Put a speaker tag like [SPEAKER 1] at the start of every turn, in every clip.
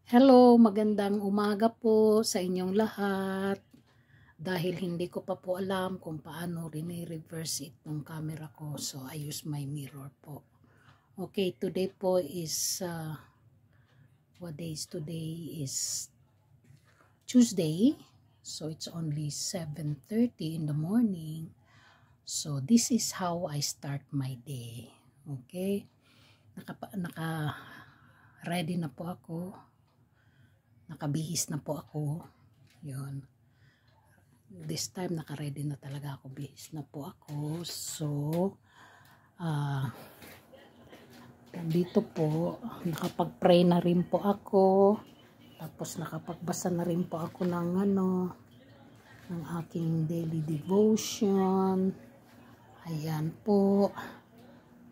[SPEAKER 1] Hello, magandang umaga po sa inyong lahat. Dahil hindi ko pa po alam kung paano rini-reverse itong camera ko, so I use my mirror po. Okay, today po is, what day is today? Is Tuesday. So it's only 7:30 in the morning. So this is how I start my day. Okay? Ready na po ako. Nakabihis na po ako. Yun. This time, naka-ready na talaga ako. Bihis na po ako. So, dito po, nakapag-pray na rin po ako. Tapos, nakapagbasa na rin po ako ng ng aking daily devotion. Ayan po.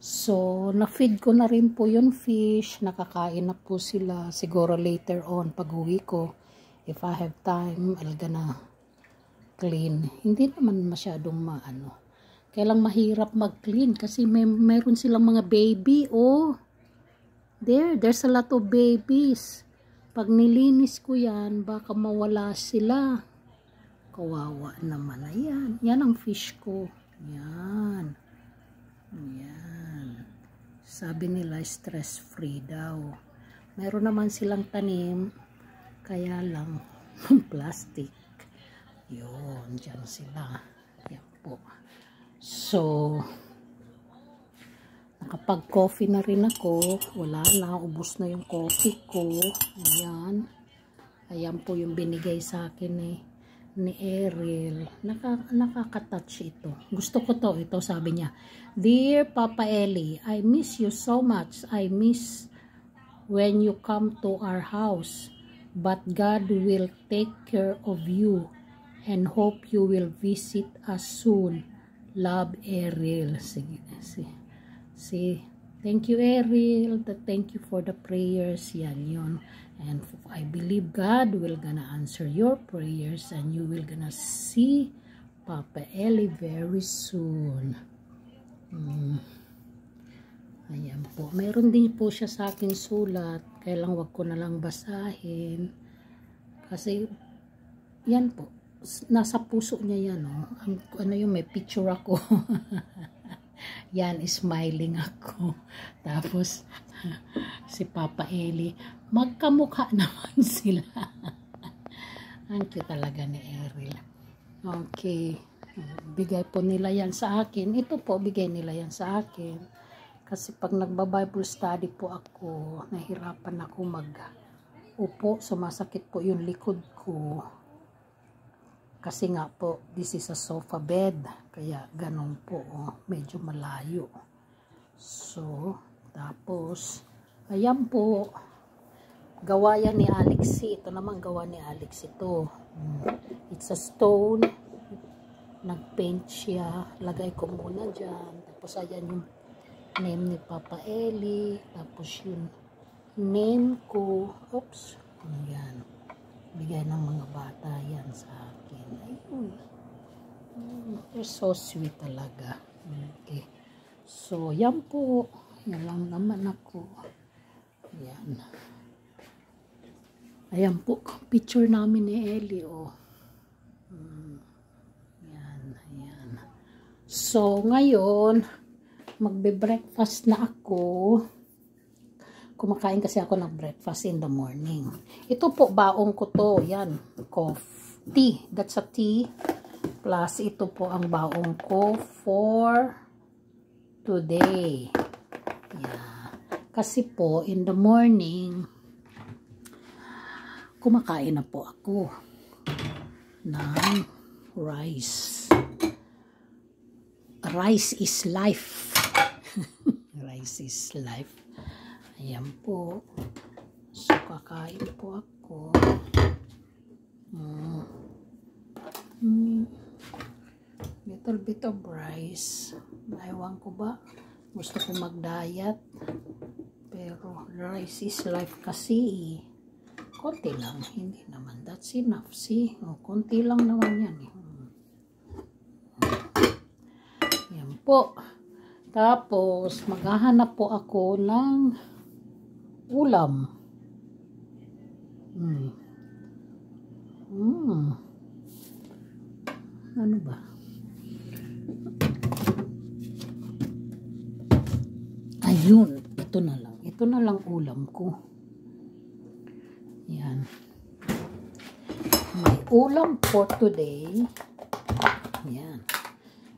[SPEAKER 1] So, na-feed ko na rin po yung fish. Nakakain na po sila. Siguro later on, pag-uwi ko, if I have time, I'll gonna clean. Hindi naman masyadong Kaya lang mahirap mag-clean kasi meron silang mga baby. Oh, there's a lot of babies. Pag nilinis ko yan, baka mawala sila. Kawawa naman. Ayan. Yan ang fish ko. Yan. Yan. Sabi nila stress-free daw. Meron naman silang tanim. Kaya lang plastic. Yun, dyan sila. Yan po. So, nakapag-coffee na rin ako. Wala na, ubos na yung coffee ko. Ayan. Ayan po yung binigay sa akin ni Ariel. Nakaka-touch ito. Gusto ko to. Ito sabi niya, "Dear Papa Eli, I miss you so much. I miss when you come to our house. But God will take care of you. And hope you will visit us soon. Love, Ariel." Thank you, Ariel. Thank you for the prayers. Yan yun. And I believe God will gonna answer your prayers and you will gonna see Papa Eli very soon. Ayan po. Meron din po siya sa akin sulat. Kailang wag ko na lang basahin. Kasi yan po. Nasa puso niya yan. Oh. Yung may picture ako. Yan, smiling ako. Tapos, si Papa Eli, magkamukha naman sila. Ang cute talaga ni Ariel. Okay. Bigay po nila yan sa akin. Ito po, bigay nila yan sa akin. Kasi pag nagba-Bible study po ako, nahirapan ako mag-upo. Sumasakit po yung likod ko. Kasi nga po, this is a sofa bed. Kaya ganun po, medyo malayo. So, tapos, ayan po. Gawa yan ni Alexi. Ito naman gawa ni Alex ito. It's a stone. Nag-paint siya. Lagay ko muna dyan. Tapos ayan yung name ni Papa Eli. Tapos yung name ko. Oops. Ayan. Bigay ng mga bata yan sa akin. Ayun. They're so sweet talaga. Okay. So, yan po. Yan lang naman ako. Yan. Ayan po. Picture namin ni Eli. Oh. Yan. Ayan. So, ngayon, magbe-breakfast na ako. Kumakain kasi ako ng breakfast in the morning. Ito po, baong ko to. Yan. Coffee. That's a tea. Plus, ito po ang baong ko for today. Yeah. Kasi po, in the morning, kumakain na po ako ng rice. Rice is life. Rice is life. Ayan po. So, kakain po ako. Little bit of rice. Ewan ko ba? Gusto ko mag-diet. Pero, rice is life kasi. Konti lang. Hindi naman. That's enough. See? O, konti lang naman yan. Ayan po. Tapos, maghahanap po ako ng ulam. Ano ba? Ayun, ito na lang. Ito na lang ulam ko. Yan. My ulam for today. Yan.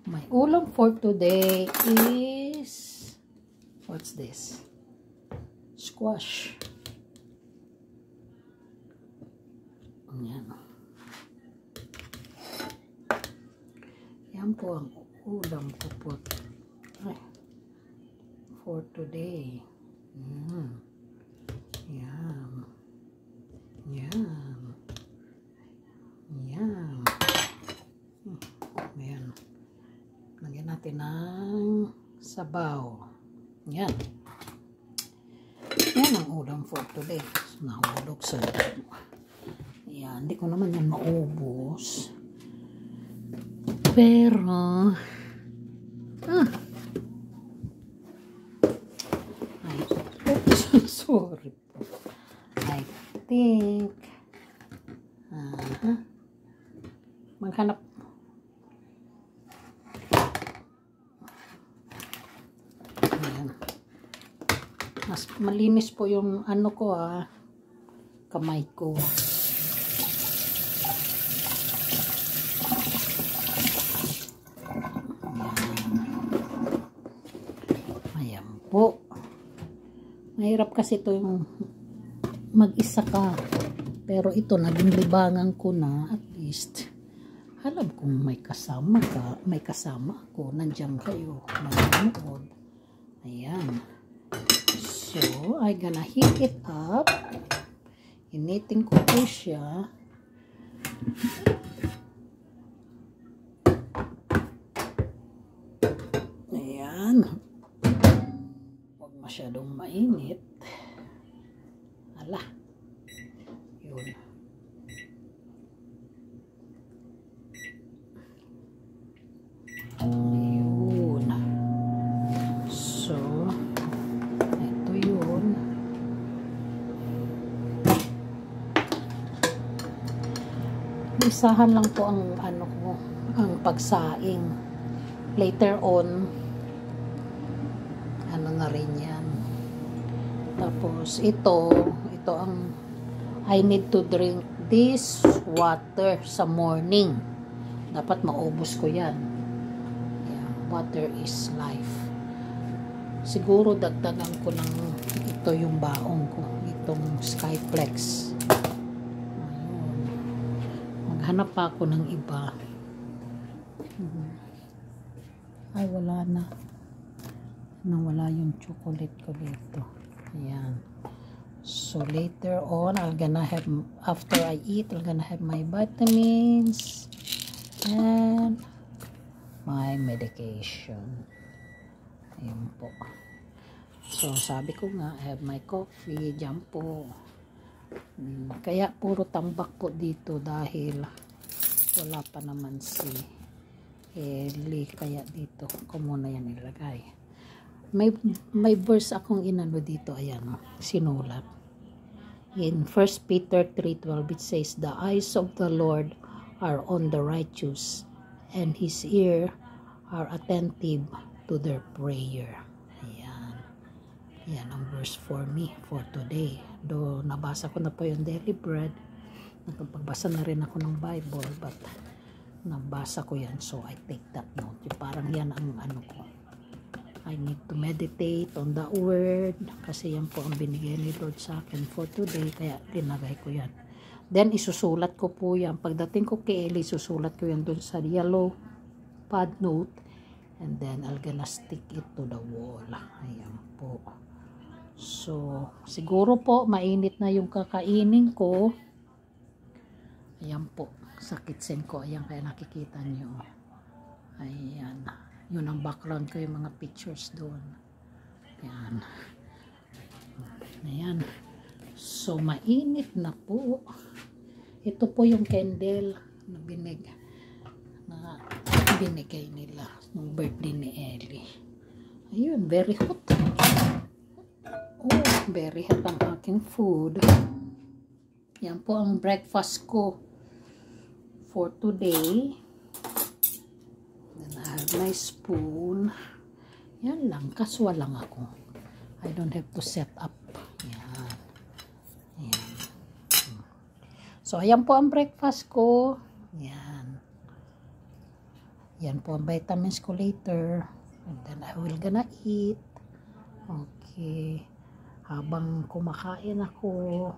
[SPEAKER 1] My ulam for today is, what's this? Squash. Yan. Yan po ang ulam ko po. For today. Yan. Yan. Yan. Ayan. Lagyan natin ng sabaw. Yan. Yan ang ulam for today. Nahulog sa yan. Hindi ko naman yan maubos. Pero sorry po. I think maghanap ayan. Mas malinis po yung ano ko kamay ko. Ayan po. Mahirap kasi ito yung mag-isa ka. Pero ito, naging libangan ko na. At least, alam kong may kasama ka. May kasama ako. Nandiyan kayo. Manonood. Ayan. So, I gonna heat it up. Initin ko po siya. Ayan. Masyadong mainit. Ala. Yun. Yun. So, ito yun. Isahan lang po ang ano ko, ang pagsaing. Later on, ano na rin yan. Tapos ito ang I need to drink this water sa morning. Dapat maubos ko yan. Yeah, water is life. Siguro dagdagan ko ng ito yung baong ko. Itong Skyflex. Ayun. Maghanap pa ako ng iba. Ay, wala na. Nawala yung chocolate ko dito. Ayan. So later on, I'm gonna have, after I eat, I'm gonna have my vitamins and my medication. Ayan po. So sabi ko nga, I have my coffee, dyan po. Kaya puro tambak po dito dahil wala pa naman si Eli. Kaya dito ko muna yan ilagay. May verse akong inano dito, ayan, sinulat. In 1 Peter 3:12 it says, the eyes of the Lord are on the righteous, and His ear are attentive to their prayer. Ayan. Ayan ang verse for me for today. Do nabasa ko na po yung daily bread. Nakapagbasa na rin ako ng Bible, but nabasa ko yan, so I take that note. Parang yan ang ano ko. I need to meditate on the word kasi yan po ang binigay ni Lord sa akin for today, kaya linagay ko yan. Then isusulat ko po yan. Pagdating ko kay Eli, isusulat ko yan dun sa yellow pad note, and then I'll gonna stick it to the wall. Ayan po. So siguro po mainit na yung kakainin ko. Ayan po, sa kitchen ko. Ayan, kaya nakikita nyo. Ayan. Yun ang background ko, yung mga pictures doon. Ayan. Ayan. So, mainit na po. Ito po yung candle na binigay nila ng birthday ni Ellie. Ayun, very hot. Oh, very hot ang aking food. Yan po ang breakfast ko for today. Then I have my spoon. Yan lang, kaswa lang ako. I don't have to set up. Yan. Yan. So, ayan po ang breakfast ko. Yan. Yan po ang vitamins ko later. And then I will gonna eat. Okay. Habang kumakain ako,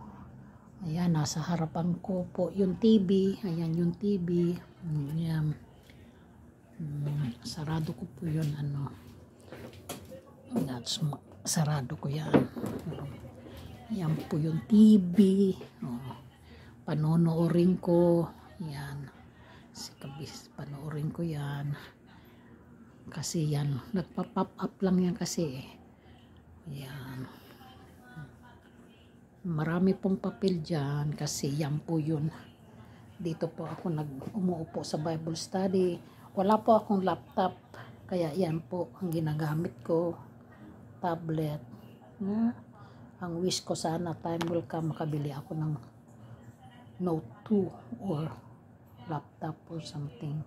[SPEAKER 1] ayan, nasa harapan ko po yung TV. Ayan yung TV. Ayan. Sarado ko po yun, ano. Sarado ko yan. Yan po yung TV. Oh. Panonoorin ko. Yan. Panoorin ko yan. Kasi yan, nagpa-pop up lang yan kasi. Yan. Marami pong papel dyan kasi yan po yun. Dito po ako umuupo sa Bible study. Wala po akong laptop. Kaya yan po ang ginagamit ko. Tablet. Ang wish ko sana time will come makabili ako ng Note 2 or laptop or something.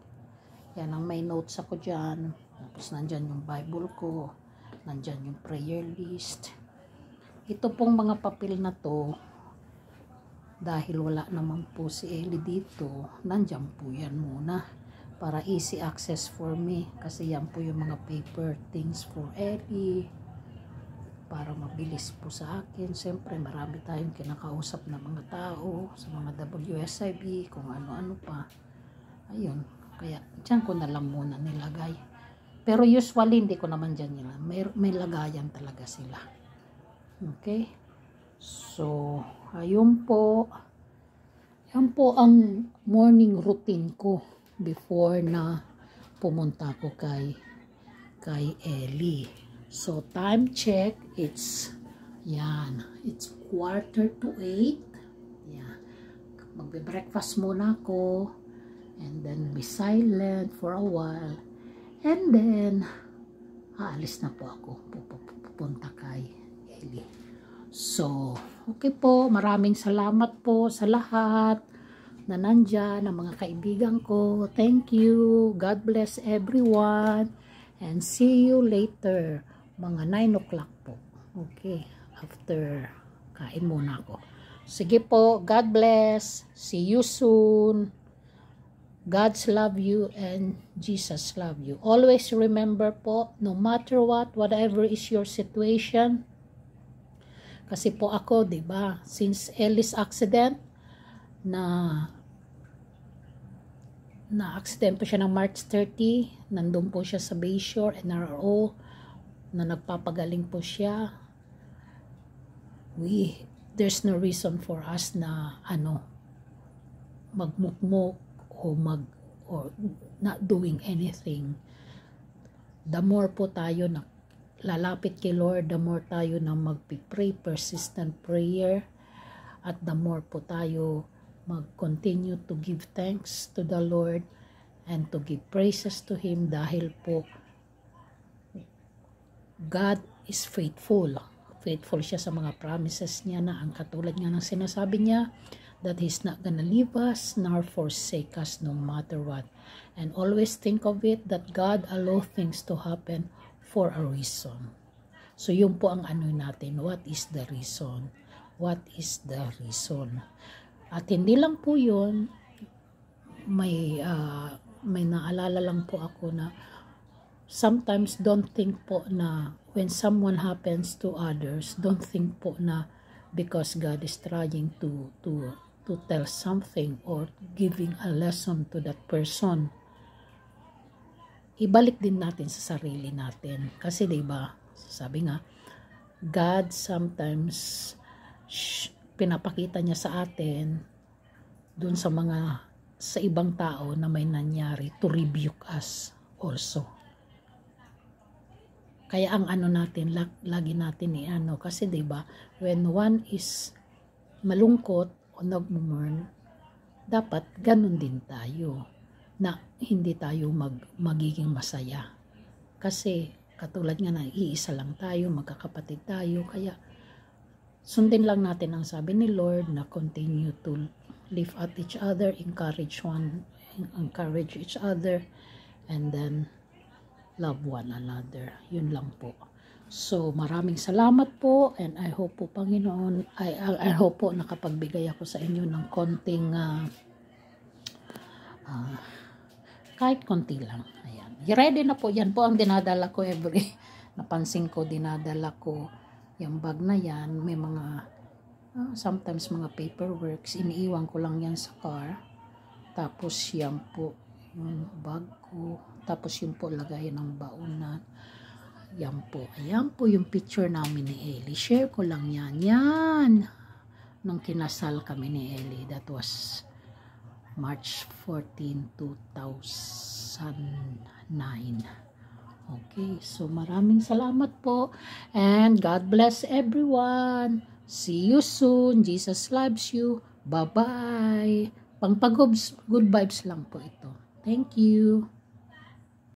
[SPEAKER 1] Yan ang may notes ako dyan. Tapos nandyan yung Bible ko. Nandyan yung prayer list. Ito pong mga papel na to, dahil wala naman po si Ellie dito, nandyan po yan muna. Para easy access for me. Kasi yan po yung mga paper things for Ellie. Para mabilis po sa akin. Siyempre marami tayong kinakausap na mga tao sa mga WSIB, kung ano-ano pa. Ayun. Kaya dyan ko na lang muna nilagay. Pero usually hindi ko naman dyan nila. May lagayan talaga sila. Okay. So, ayun po. Yan po ang morning routine ko before na pumunta ko kay Ellie. So, time check. It's 7:45. Yeah. Magbe-breakfast muna ako. And then be silent for a while. And then, aalis na po ako. Pupunta kay Ellie. So, okay po. Maraming salamat po sa lahat na nandyan, ng mga kaibigan ko. Thank you. God bless everyone. And see you later. Mga 9 o'clock po. Okay. After, kain muna ako. Sige po. God bless. See you soon. God's love you and Jesus love you. Always remember po, no matter what, whatever is your situation. Kasi po ako, 'di ba, since Ellie's accident na accident po siya ng March 30, nandun po siya sa Bayshore NRO na nagpapagaling po siya. There's no reason for us na magmukmok or not doing anything. The more po tayo na lalapit kay Lord, the more tayo na magpipray, persistent prayer, at the more po tayo mag-continue to give thanks to the Lord and to give praises to Him, dahil po God is faithful. Faithful siya sa mga promises niya, na ang katulad nga ng sinasabi niya, that He's not gonna leave us nor forsake us no matter what. And always think of it that God allows things to happen for a reason. So yun po ang natin, what is the reason? What is the reason? At hindi lang po yun, may naalala lang po ako na sometimes don't think po na when someone happens to others, don't think po na because God is trying to tell something or giving a lesson to that person, ibalik din natin sa sarili natin. Kasi diba, sabi nga, God sometimes pinapakita niya sa atin dun sa ibang tao na may nangyari to rebuke us also. Kaya ang natin, lagi natin kasi diba, when one is malungkot o nagmumurn, dapat ganun din tayo, na hindi tayo magiging masaya. Kasi katulad nga na iisa lang tayo, magkakapatid tayo, kaya sundin lang natin ang sabi ni Lord na continue to lift up each other, encourage each other, and then love one another. Yun lang po. So, maraming salamat po, and I hope po, Panginoon, I hope po nakapagbigay ako sa inyo ng konting kahit konti lang. Ayan. Ready na po. Yan po ang dinadala ko napansin ko, dinadala ko yung bag na yan. May mga, sometimes mga paperworks. Iniiwan ko lang yan sa car. Tapos yan po, yung bag ko. Tapos yung po lagay ng baunan. Yan po. Ayan po yung picture namin ni Ellie. Share ko lang yan. Yan. Nung kinasal kami ni Ellie. That was March 14, 2009. Okay, so maraming salamat po. And God bless everyone. See you soon. Jesus loves you. Bye-bye. Good vibes lang po ito. Thank you.